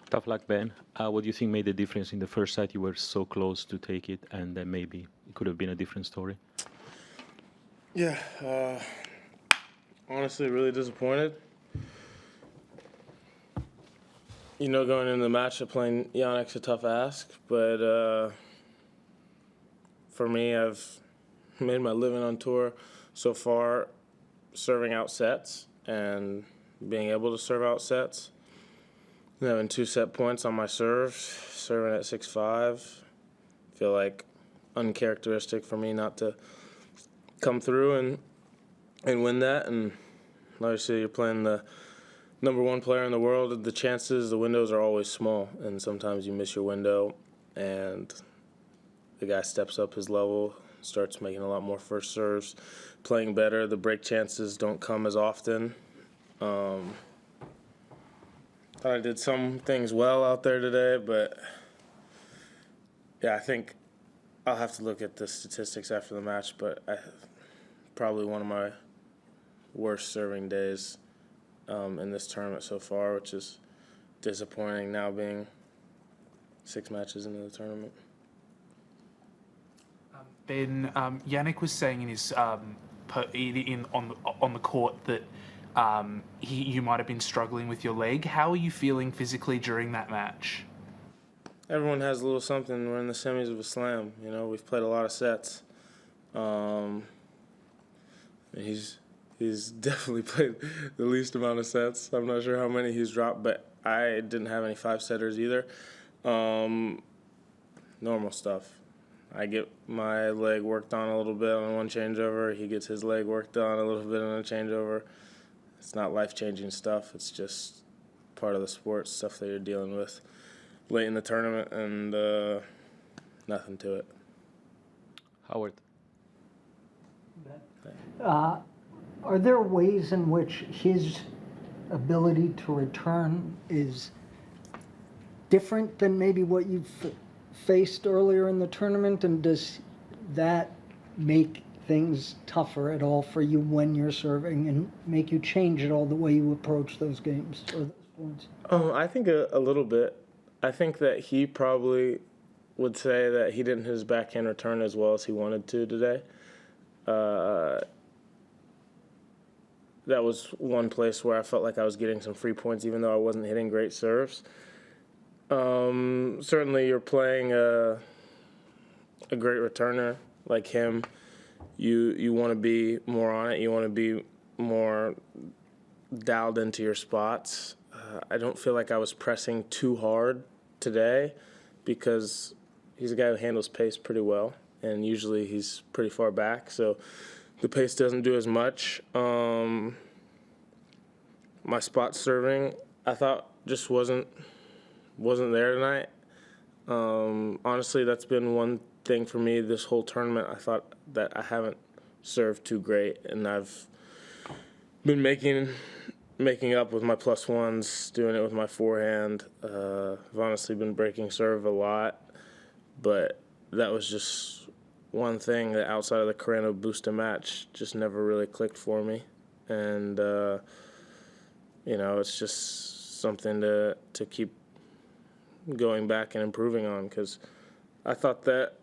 Tough luck, Ben. What do you think made the difference in the first set? You were so close to take it, and then maybe it could have been a different story. Yeah, honestly, really disappointed. You know, going into the match, playing Jannik's a tough ask, but for me, I've made my living on tour so far serving out sets and being able to serve out sets. Having 2 set points on my serve, serving at 6-5, feel like uncharacteristic for me not to come through and win that. And obviously, you're playing the #1 player in the world. The windows are always small, and sometimes you miss your window, and the guy steps up his level, starts making a lot more first serves, playing better. The break chances don't come as often. Thought I did some things well out there today, but yeah, I think I'll have to look at the statistics after the match, but probably one of my worst serving days in this tournament so far, which is disappointing now being 6 matches into the tournament. Ben, Jannik was saying in his on the court that you might have been struggling with your leg. How are you feeling physically during that match? Everyone has a little something. We're in the semis of a slam. You know, we've played a lot of sets. He's definitely played the least amount of sets. I'm not sure how many he's dropped, but I didn't have any 5-setters either. Normal stuff. I get my leg worked on a little bit on one changeover. He gets his leg worked on a little bit on a changeover. It's not life-changing stuff. It's just part of the sport, stuff that you're dealing with late in the tournament, and nothing to it. Howard. Are there ways in which his ability to return is different than maybe what you've faced earlier in the tournament, and does that make things tougher at all for you when you're serving and make you change at all the way you approach those games or those points? I think a little bit. I think that he probably would say that he didn't hit his backhand return as well as he wanted to today. That was one place where I felt like I was getting some free points even though I wasn't hitting great serves. Certainly you're playing a great returner like him. You want to be more on it. You want to be more dialed into your spots. I don't feel like I was pressing too hard today because he's a guy who handles pace pretty well, and usually he's pretty far back, so the pace doesn't do as much. My spot serving, I thought, just wasn't there tonight. Honestly, that's been one thing for me this whole tournament. I thought that I haven't served too great, and I've been making up with my +1s, doing it with my forehand. I've honestly been breaking serve a lot, but that was just one thing that outside of the Carreno Busta match just never really clicked for me. And, it's just something to keep going back and improving on, because I thought that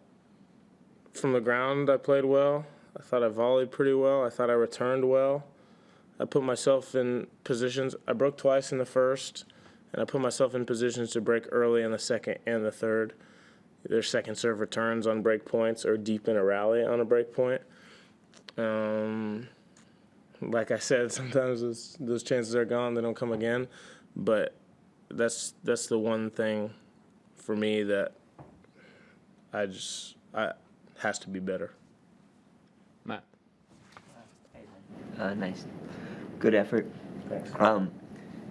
from the ground I played well. I thought I volleyed pretty well. I thought I returned well. I put myself in positions. I broke twice in the first, and I put myself in positions to break early in the second and the third. Either second serve returns on break points or deep in a rally on a break point. Like I said, sometimes those chances are gone. They don't come again. But that's the one thing for me that has to be better. Matt. Nice. Good effort. Thanks.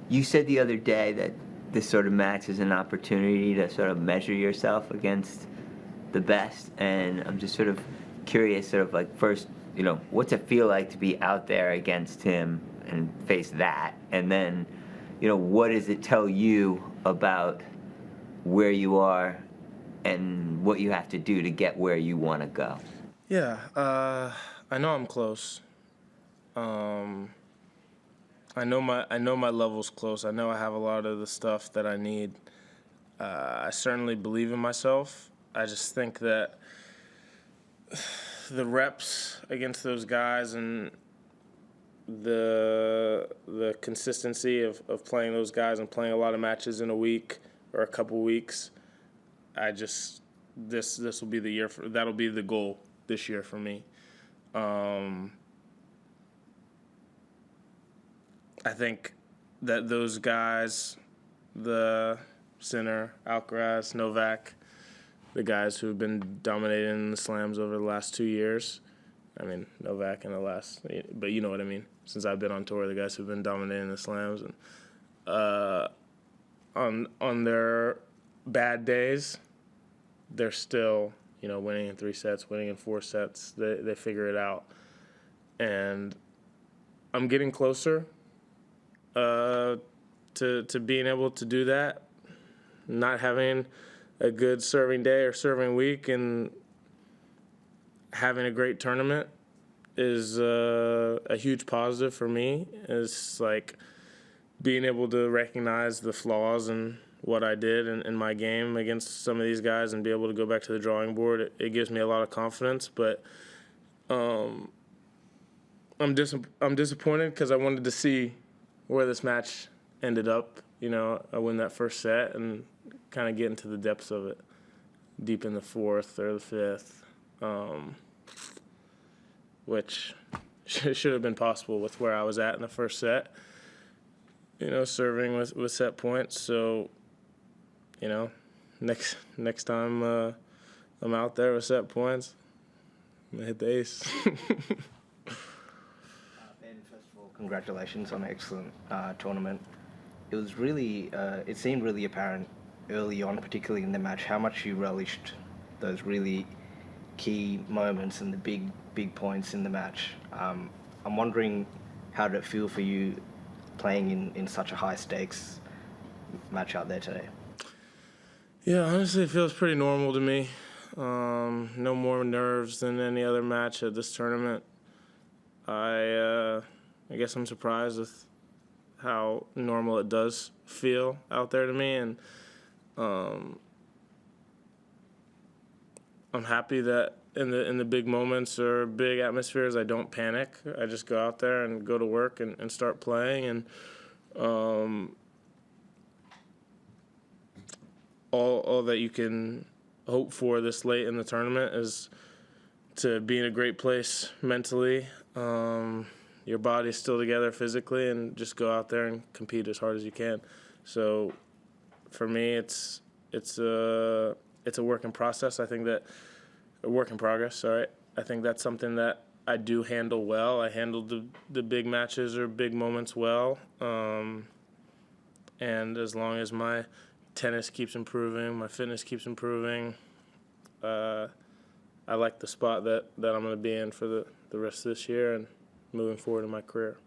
You said the other day that this sort of match is an opportunity to sort of measure yourself against the best, and I'm just sort of curious, sort of like, first, what's it feel like to be out there against him and face that? And then, what does it tell you about where you are and what you have to do to get where you want to go? Yeah, I know I'm close. I know my level's close. I know I have a lot of the stuff that I need. I certainly believe in myself. I just think that the reps against those guys and the consistency of playing those guys and playing a lot of matches in a week or a couple weeks, this will be the year that'll be the goal this year for me. I think that those guys, the Sinner, Alcaraz, Novak, the guys who have been dominating the slams over the last 2 years. I mean, Novak in the last, but you know what I mean. Since I've been on tour, the guys who've been dominating the slams, and on their bad days, they're still, winning in 3 sets, winning in 4 sets. They figure it out, and I'm getting closer to being able to do that. Not having a good serving day or serving week and having a great tournament is a huge positive for me. It's like being able to recognize the flaws in what I did in my game against some of these guys and be able to go back to the drawing board. It gives me a lot of confidence, but I'm disappointed because I wanted to see where this match ended up. I win that first set and kind of get into the depths of it, deep in the 4th or the 5th, which should have been possible with where I was at in the first set, serving with set points. So, next time I'm out there with set points, I'm going to hit the ace. Ben, first of all, congratulations on an excellent tournament. It was really, it seemed really apparent early on, particularly in the match, how much you relished those really key moments and the big points in the match. I'm wondering, how did it feel for you playing in such a high stakes match out there today? Yeah, honestly, it feels pretty normal to me. No more nerves than any other match at this tournament. I guess I'm surprised with how normal it does feel out there to me, and I'm happy that in the big moments or big atmospheres, I don't panic. I just go out there and go to work and start playing, and all that you can hope for this late in the tournament is to be in a great place mentally. Your body's still together physically, and just go out there and compete as hard as you can. So for me, it's a work in process. I think that a work in progress. Sorry, I think that's something that I do handle well. I handled the big matches or big moments well, and as long as my tennis keeps improving, my fitness keeps improving, I like the spot that I'm going to be in for the rest of this year and moving forward in my career.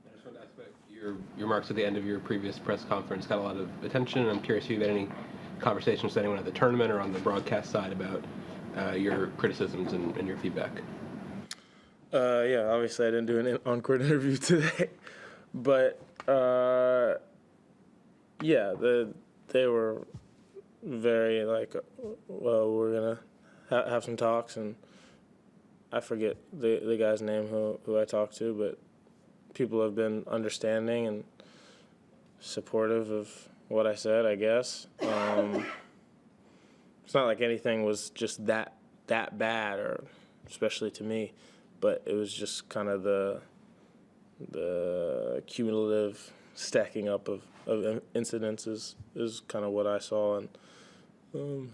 I just wanted to ask about your remarks at the end of your previous press conference. Got a lot of attention, and I'm curious if you had any conversations with anyone at the tournament or on the broadcast side about your criticisms and your feedback. Yeah, obviously I didn't do an on-court interview today, but yeah, they were very well, we're gonna have some talks, and I forget the guy's name who I talked to, but people have been understanding and supportive of what I said, I guess. It's not like anything was just that bad, or especially to me, but it was just kind of the cumulative stacking up of incidents is kind of what I saw, and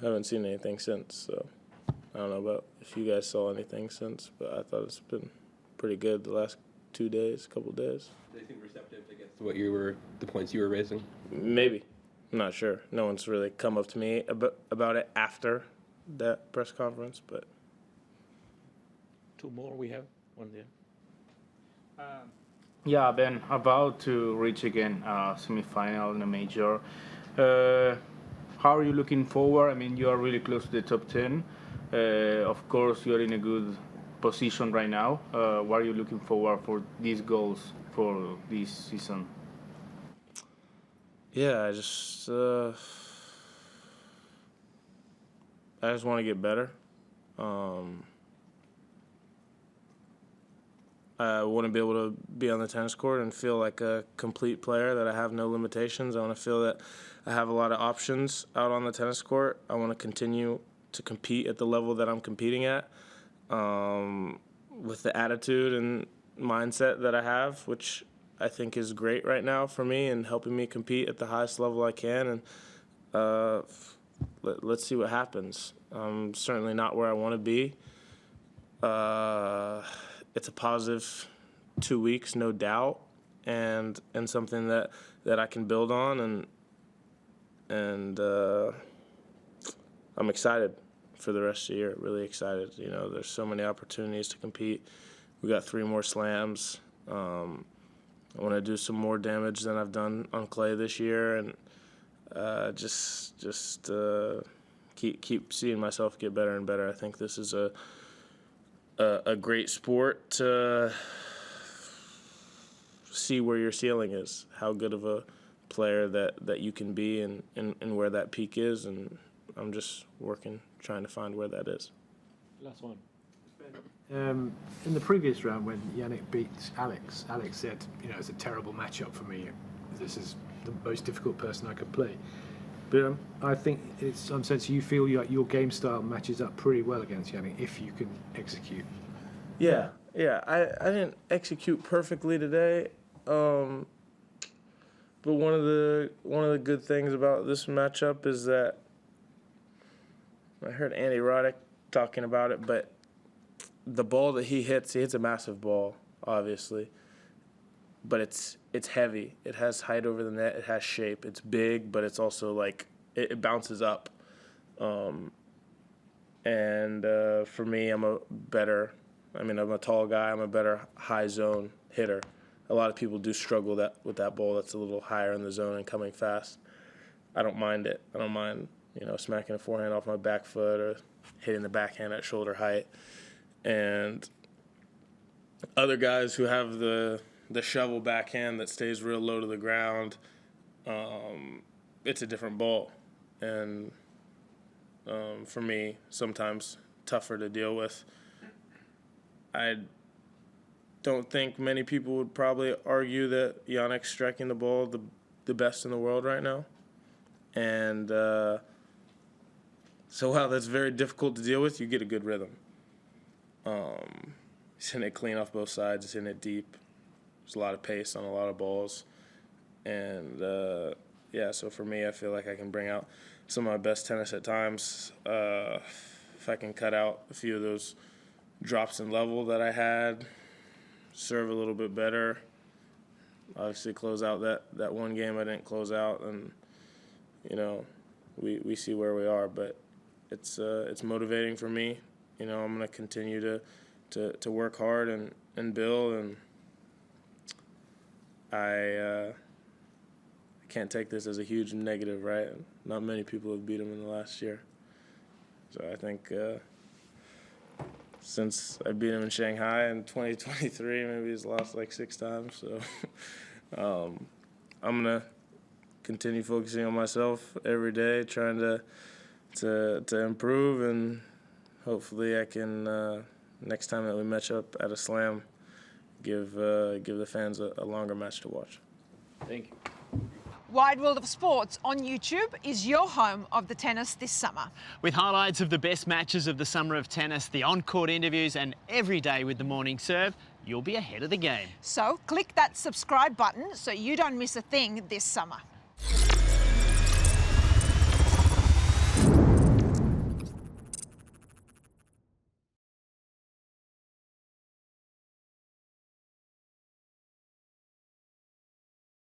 haven't seen anything since. So I don't know about if you guys saw anything since, but I thought it's been pretty good the last couple days. They seem receptive, I guess, to the points you were raising. Maybe. I'm not sure. No one's really come up to me about it after that press conference, but 2 more we have. One there. Yeah, Ben, about to reach again semifinal in a major. How are you looking forward? I mean, you are really close to the top 10. Of course, you're in a good position right now. What are you looking forward for these goals for this season? Yeah, I just want to get better. I want to be able to be on the tennis court and feel like a complete player, that I have no limitations. I want to feel that I have a lot of options out on the tennis court. I want to continue to compete at the level that I'm competing at, with the attitude and mindset that I have, which I think is great right now for me and helping me compete at the highest level I can. And let's see what happens. I'm certainly not where I want to be. It's a positive 2 weeks, no doubt, and something that I can build on, and I'm excited for the rest of the year. Really excited. You know, there's so many opportunities to compete. We got 3 more slams. I want to do some more damage than I've done on clay this year, and just keep seeing myself get better and better. I think this is a great sport to see where your ceiling is, how good of a player that you can be, and where that peak is, and I'm just trying to find where that is. Last one. In the previous round, when Jannik beat Alex said, you know, it's a terrible matchup for me. This is the most difficult person I could play. But I think in some sense you feel your game style matches up pretty well against Jannik if you can execute. Yeah. I didn't execute perfectly today, but one of the good things about this matchup is that I heard Andy Roddick talking about it, but the ball that he hits a massive ball, obviously, but it's heavy. It has height over the net. It has shape. It's big, but it's also like it bounces up. And for me, I'm a tall guy. I'm a better high zone hitter. A lot of people do struggle with that ball that's a little higher in the zone and coming fast. I don't mind it. I don't mind, you know, smacking a forehand off my back foot or hitting the backhand at shoulder height. And other guys who have the shovel backhand that stays real low to the ground, it's a different ball. And for me, sometimes tougher to deal with. I don't think many people would probably argue that Jannik's striking the ball the best in the world right now. And so while that's very difficult to deal with, you get a good rhythm. He's hitting it clean off both sides. He's hitting it deep. There's a lot of pace on a lot of balls. And, so for me, I feel like I can bring out some of my best tennis at times. If I can cut out a few of those drops in level that I had, serve a little bit better, obviously close out that one game I didn't close out, and, you know, we see where we are. But it's motivating for me. You know, I'm going to continue to work hard and build, and I can't take this as a huge negative, right? Not many people have beat him in the last year. So I think since I beat him in Shanghai in 2023, maybe he's lost like 6 times. So I'm going to continue focusing on myself every day, trying to improve, and hopefully I can, next time that we match up at a slam, give the fans a longer match to watch. Thank you. Wide World of Sports on YouTube is your home of the tennis this summer. With highlights of the best matches of the summer of tennis, the on-court interviews, and every day with the morning serve, you'll be ahead of the game. So click that subscribe button so you don't miss a thing this summer.